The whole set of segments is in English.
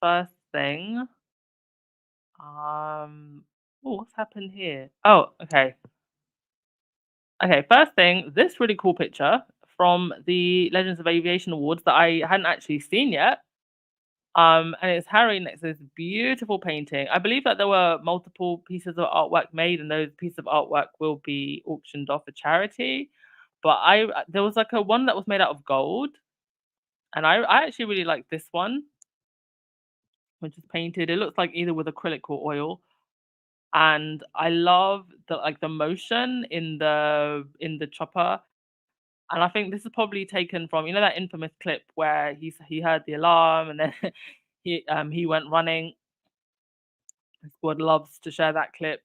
First thing, what's happened here? Oh, okay. Okay, first thing, this really cool picture from the Legends of Aviation Awards that I hadn't actually seen yet. And it's Harry next to this beautiful painting. I believe that there were multiple pieces of artwork made, and those pieces of artwork will be auctioned off for charity. But there was like a one that was made out of gold, and I actually really like this one, which is painted. It looks like either with acrylic or oil, and I love the motion in the chopper. And I think this is probably taken from, that infamous clip where he heard the alarm and then he went running. The squad loves to share that clip.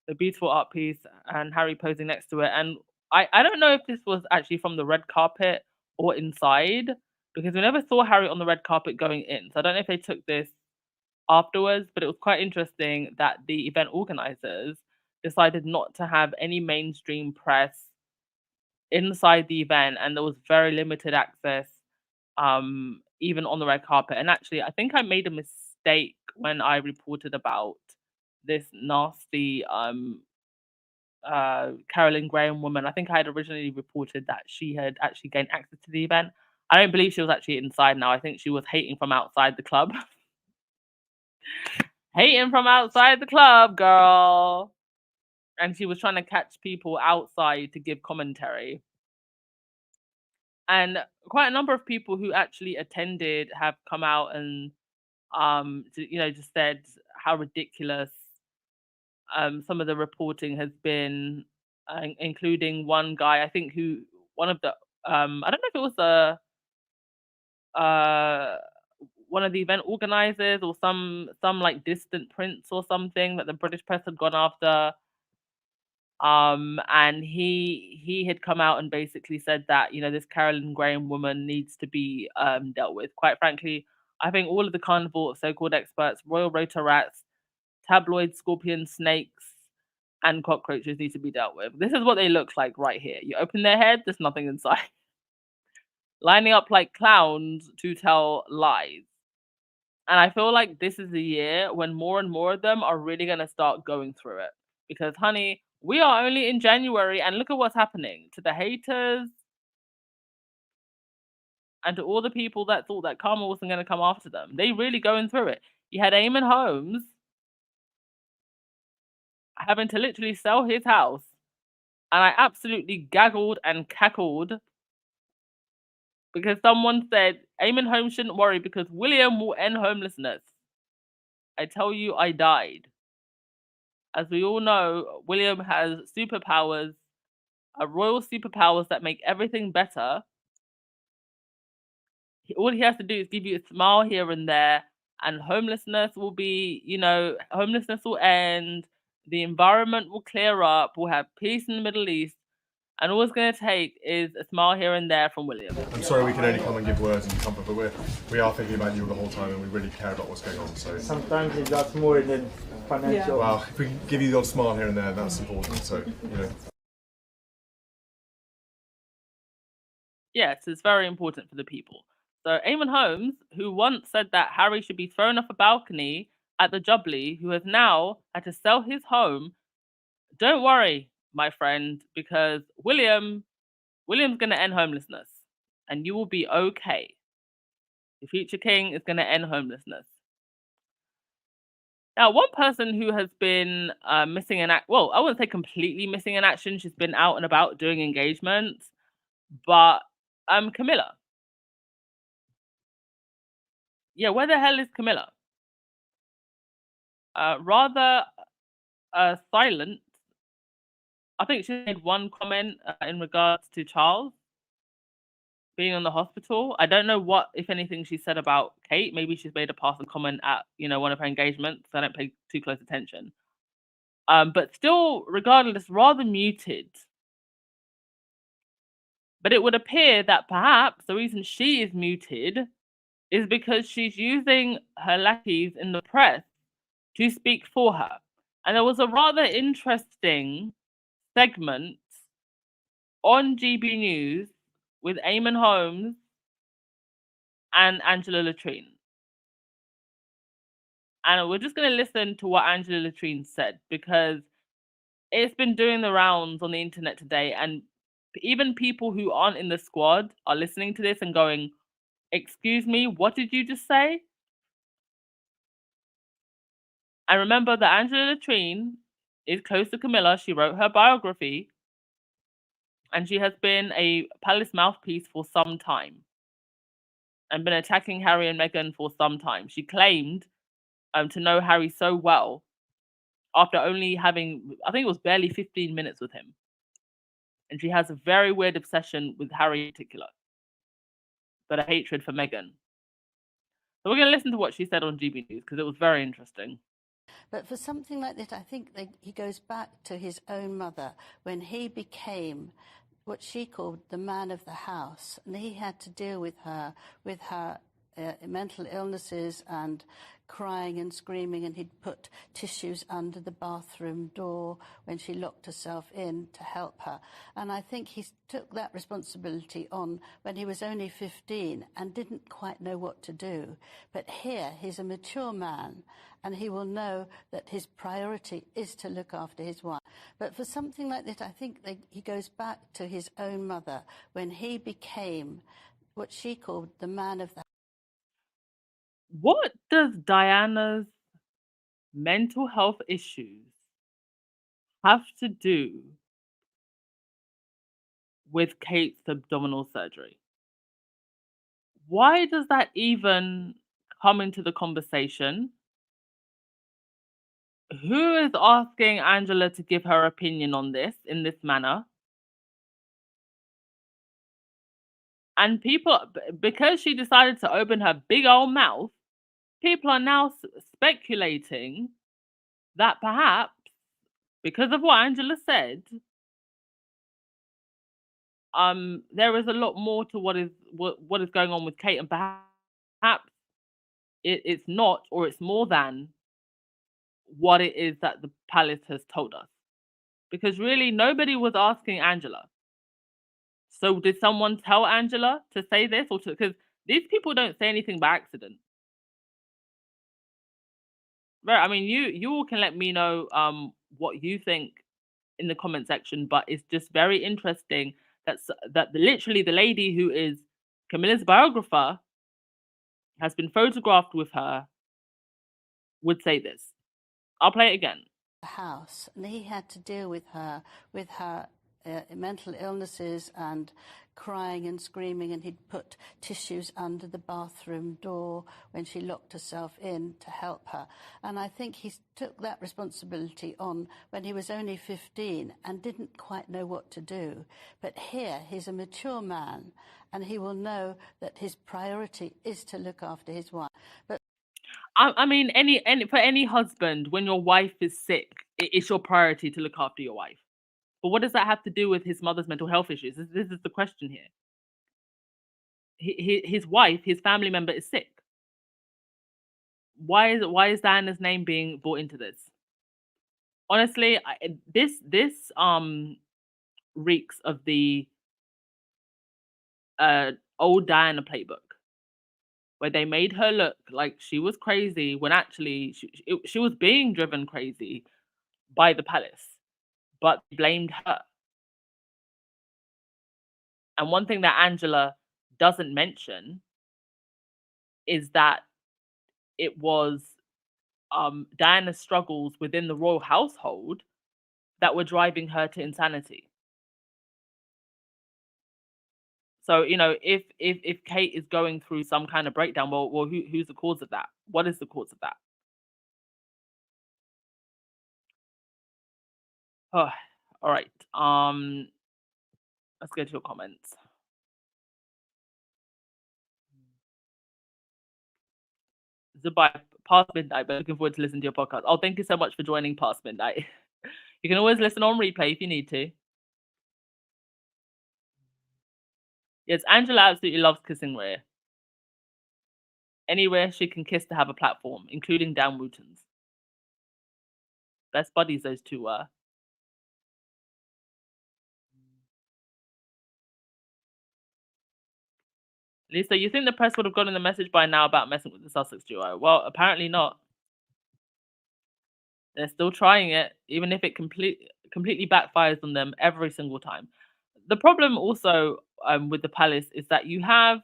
The beautiful art piece and Harry posing next to it. And I don't know if this was actually from the red carpet or inside, because we never saw Harry on the red carpet going in. So I don't know if they took this afterwards, but it was quite interesting that the event organizers decided not to have any mainstream press inside the event, and there was very limited access, even on the red carpet. And actually, I think I made a mistake when I reported about this nasty Carolyn Graham woman. I think I had originally reported that she had actually gained access to the event. I don't believe she was actually inside now. I think she was hating from outside the club. Hating from outside the club, girl. And she was trying to catch people outside to give commentary. And quite a number of people who actually attended have come out and just said how ridiculous some of the reporting has been, including one guy, I think, who one of the I don't know if it was uh one of the event organizers or some like distant prince or something that the British press had gone after. And he had come out and basically said that, this Carolyn Graham woman needs to be dealt with. Quite frankly, I think all of the carnival of so-called experts, royal rotor rats, tabloid scorpions, snakes, and cockroaches need to be dealt with. This is what they look like right here. You open their head, there's nothing inside. Lining up like clowns to tell lies. And I feel like this is the year when more and more of them are really going to start going through it. Because, honey, we are only in January and look at what's happening to the haters and to all the people that thought that karma wasn't going to come after them. They really going through it. You had Eamon Holmes having to literally sell his house. And I absolutely gaggled and cackled because someone said Eamon Holmes shouldn't worry because William will end homelessness. I tell you, I died. As we all know, William has superpowers, royal superpowers that make everything better. All he has to do is give you a smile here and there, and homelessness will homelessness will end, the environment will clear up, we'll have peace in the Middle East, and all it's going to take is a smile here and there from William. I'm sorry we can only come and give words and comfort, but we are thinking about you the whole time, and we really care about what's going on. So sometimes it's lots more than financial. Yeah. Well, if we can give you the odd smile here and there, that's important. So Yes, it's very important for the people. So Eamon Holmes, who once said that Harry should be thrown off a balcony at the Jubilee, who has now had to sell his home, don't worry, my friend, because William's going to end homelessness, and you will be okay. The future king is going to end homelessness. Now, one person who has been missing in well, I wouldn't say completely missing in action. She's been out and about doing engagements, but Camilla. Yeah, where the hell is Camilla? Rather silent. I think she made one comment in regards to Charles being in the hospital. I don't know what, if anything, she said about Kate. Maybe she's made a passing comment at one of her engagements. I don't pay too close attention. But still, regardless, rather muted. But it would appear that perhaps the reason she is muted is because she's using her lackeys in the press to speak for her. And there was a rather interesting segment on GB News with Eamon Holmes and Angela Latrine. And we're just going to listen to what Angela Latrine said, because it's been doing the rounds on the internet today, and even people who aren't in the squad are listening to this and going, excuse me, what did you just say? And remember that Angela Latrine is close to Camilla. She wrote her biography, and she has been a palace mouthpiece for some time and been attacking Harry and Meghan for some time. She claimed to know Harry so well after only having, I think it was barely 15 minutes with him. And she has a very weird obsession with Harry in particular, but a hatred for Meghan. So we're going to listen to what she said on GB News, because it was very interesting. But for something like this, I think that he goes back to his own mother when he became what she called the man of the house, and he had to deal with her mental illnesses and crying and screaming, and he'd put tissues under the bathroom door when she locked herself in to help her. And I think he took that responsibility on when he was only 15 and didn't quite know what to do. But here, he's a mature man, and he will know that his priority is to look after his wife. But for something like this, I think that he goes back to his own mother when he became what she called the man of the. What does Diana's mental health issues have to do with Kate's abdominal surgery? Why does that even come into the conversation? Who is asking Angela to give her opinion on this in this manner? And people, because she decided to open her big old mouth, people are now speculating that perhaps, because of what Angela said, there is a lot more to what is going on with Kate, and perhaps it's not, or it's more than what it is that the palace has told us. Because really, nobody was asking Angela. So did someone tell Angela to say this, or because these people don't say anything by accident? Right. I mean, you all can let me know what you think in the comment section, but it's just very interesting that literally the lady who is Camilla's biographer has been photographed with her would say this. I'll play it again. House, and he had to deal with her mental illnesses and crying and screaming, and he'd put tissues under the bathroom door when she locked herself in to help her. And I think he took that responsibility on when he was only 15 and didn't quite know what to do. But here, he's a mature man, and he will know that his priority is to look after his wife. But I mean, for any husband, when your wife is sick, it's your priority to look after your wife. But what does that have to do with his mother's mental health issues? This is the question here. His wife, his family member, is sick. Why is Diana's name being brought into this? Honestly, this reeks of the old Diana playbook, where they made her look like she was crazy when actually she was being driven crazy by the palace, but blamed her. And one thing that Angela doesn't mention is that it was Diana's struggles within the royal household that were driving her to insanity. So, if Kate is going through some kind of breakdown, well, who's the cause of that? What is the cause of that? Oh, all right. Let's go to your comments. Zubai, past midnight, but looking forward to listening to your podcast. Oh, thank you so much for joining past midnight. You can always listen on replay if you need to. Yes, Angela absolutely loves kissing Rhea. Anywhere she can kiss to have a platform, including Dan Wooten's. Best buddies those two were. Lisa, you think the press would have gotten the message by now about messing with the Sussex duo? Well, apparently not. They're still trying it, even if it completely backfires on them every single time. The problem also with the palace is that you have,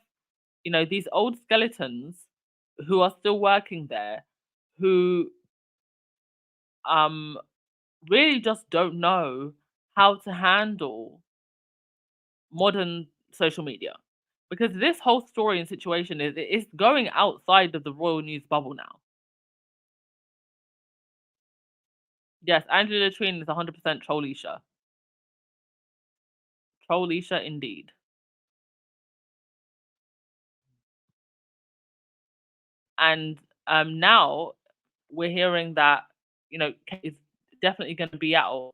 these old skeletons who are still working there, who um really just don't know how to handle modern social media, because this whole story and situation is going outside of the royal news bubble now. Yes, Angela Latrine is 100% trollisha. Trollisha indeed. And now we're hearing that, Kate is definitely going to be out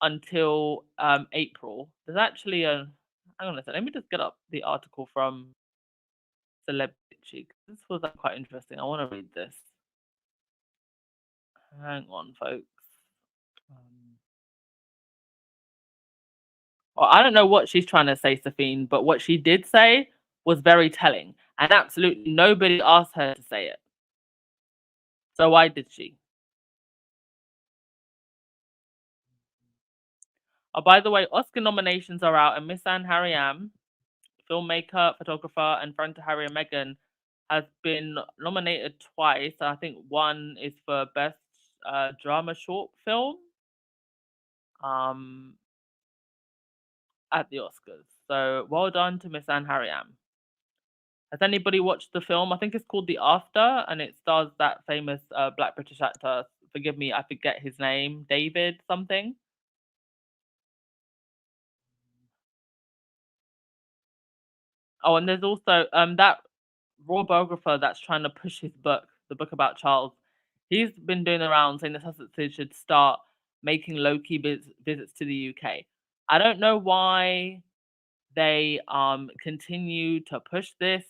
until April. There's actually a hang on a second, let me just get up the article from Celebrity. This was quite interesting. I want to read this. Hang on, folks. Um, well, I don't know what she's trying to say, Safine, but what she did say was very telling, and absolutely nobody asked her to say it. So why did she? Oh, by the way, Oscar nominations are out, and Miss Anne Harriam, filmmaker, photographer, and friend to Harry and Meghan, has been nominated twice. I think one is for best drama short film um, at the Oscars. So well done to Miss Anne Harriam. Has anybody watched the film? I think it's called The After, and it stars that famous Black British actor. Forgive me, I forget his name. David something. Oh, and there's also that raw biographer that's trying to push his book, the book about Charles. He's been doing around saying the Sussexes should start making low-key visits to the UK. I don't know why they continue to push this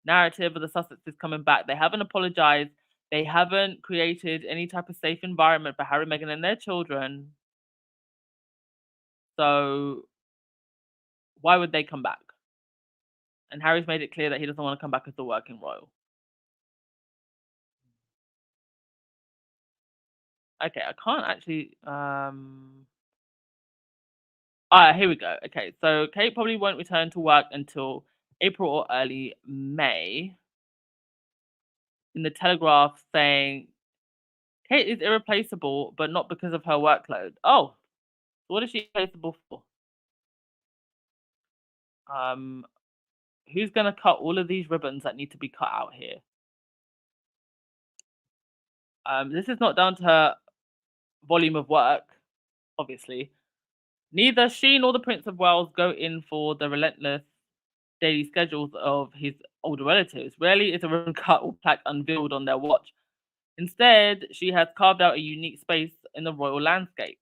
narrative of the Sussexes coming back. They haven't apologized. They haven't created any type of safe environment for Harry, Meghan, and their children. So why would they come back? And Harry's made it clear that he doesn't want to come back as the working royal. Okay, I can't actually. Here we go. Okay, so Kate probably won't return to work until April or early May. In the Telegraph, saying Kate is irreplaceable, but not because of her workload. Oh, what is she irreplaceable for? Um, who's gonna cut all of these ribbons that need to be cut out here? This is not down to her volume of work, obviously. Neither she nor the Prince of Wales go in for the relentless daily schedules of his older relatives. Rarely is a ribbon cut or plaque unveiled on their watch. Instead, she has carved out a unique space in the royal landscape.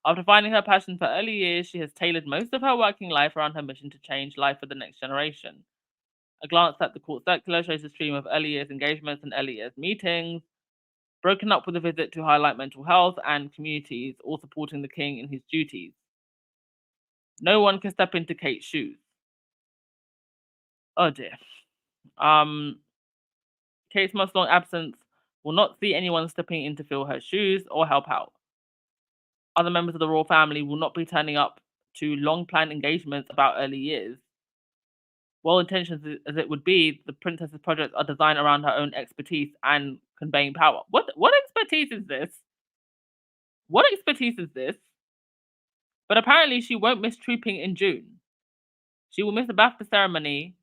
After finding her passion for early years, she has tailored most of her working life around her mission to change life for the next generation. A glance at the court circular shows a stream of early years engagements and early years meetings, broken up with a visit to highlight mental health and communities, all supporting the king in his duties. No one can step into Kate's shoes. Oh dear. Kate's most long absence will not see anyone stepping in to fill her shoes or help out. Other members of the royal family will not be turning up to long planned engagements about early years. Well intentioned as it would be, the princess's projects are designed around her own expertise and conveying power. What expertise is this? What expertise is this? But apparently she won't miss trooping in June. She will miss the BAFTA ceremony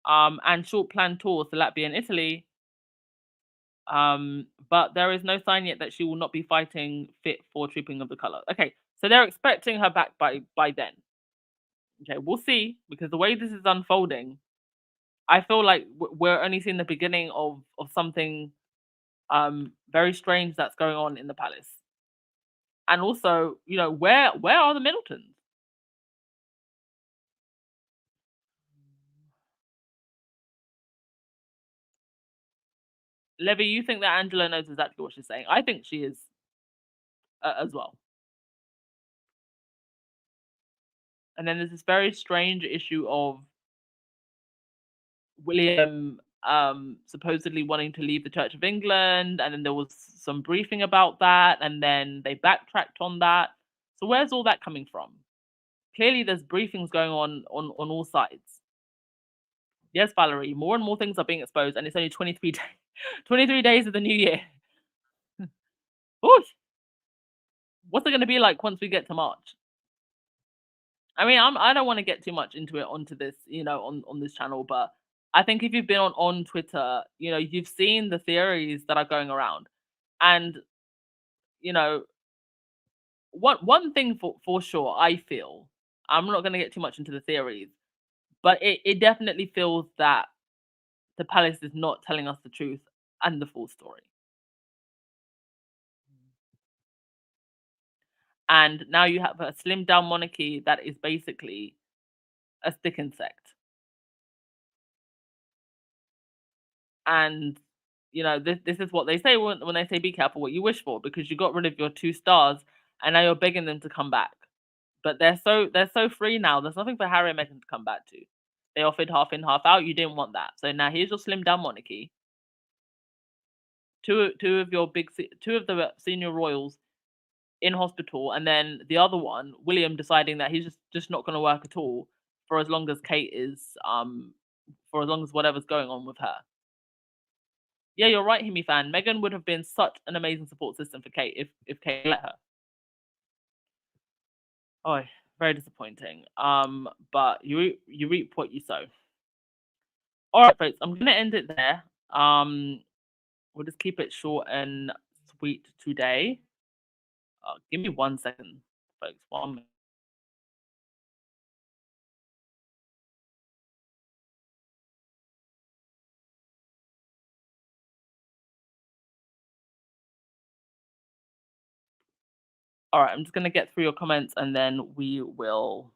and short planned tours to Latvia and Italy. But there is no sign yet that she will not be fighting fit for trooping of the colour. Okay, so they're expecting her back by then. Okay, we'll see, because the way this is unfolding, I feel like we're only seeing the beginning of something very strange that's going on in the palace. And also, where are the Middletons? Levy, you think that Angela knows exactly what she's saying? I think she is as well. And then there's this very strange issue of William supposedly wanting to leave the Church of England, and then there was some briefing about that, and then they backtracked on that. So where's all that coming from? Clearly, there's briefings going on all sides. Yes, Valerie, more and more things are being exposed, and it's only 23 days. 23 days of the new year. Ooh, what's it going to be like once we get to March? I mean, I don't want to get too much into it onto this, on this channel, but I think if you've been on Twitter, you've seen the theories that are going around, and one thing for sure, I feel, I'm not going to get too much into the theories, but it definitely feels that the palace is not telling us the truth and the full story. And now you have a slimmed down monarchy that is basically a stick insect. And this is what they say when they say be careful what you wish for, because you got rid of your 2 stars and now you're begging them to come back. But they're so free now. There's nothing for Harry and Meghan to come back to. They offered half in, half out. You didn't want that. So now here's your slimmed down monarchy. Two of the senior royals in hospital, and then the other one, William, deciding that he's just not going to work at all for as long as Kate is for as long as whatever's going on with her. Yeah, you're right, Himi fan. Meghan would have been such an amazing support system for Kate if Kate let her. Oh, very disappointing. But you reap what you sow. All right, folks, I'm gonna end it there. We'll just keep it short and sweet today. Give me 1 second, folks. 1 minute. All right, I'm just gonna get through your comments and then we will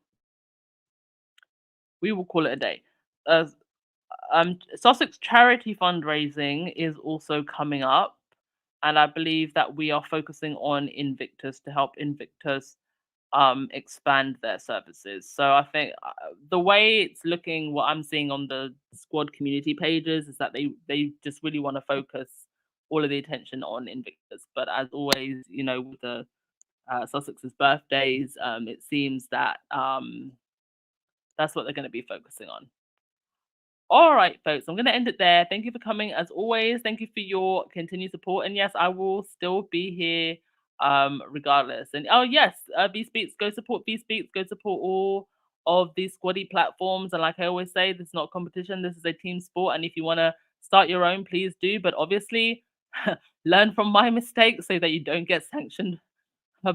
call it a day. Sussex charity fundraising is also coming up, and I believe that we are focusing on Invictus to help Invictus expand their services. So I think the way it's looking, what I'm seeing on the squad community pages, is that they just really want to focus all of the attention on Invictus. But as always, with the Sussex's birthdays, it seems that that's what they're going to be focusing on. All right, folks, I'm going to end it there. Thank you for coming. As always, thank you for your continued support. And yes, I will still be here regardless. And oh yes, V Speaks, go support V Speaks, go support all of these squaddy platforms. And like I always say, this is not competition, this is a team sport. And if you want to start your own, please do. But obviously, learn from my mistakes so that you don't get sanctioned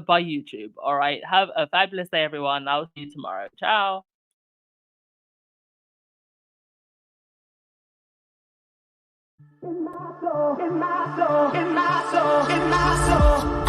by YouTube. All right, have a fabulous day, everyone. I'll see you tomorrow. Ciao. In my soul, in my soul, in my soul, in my soul.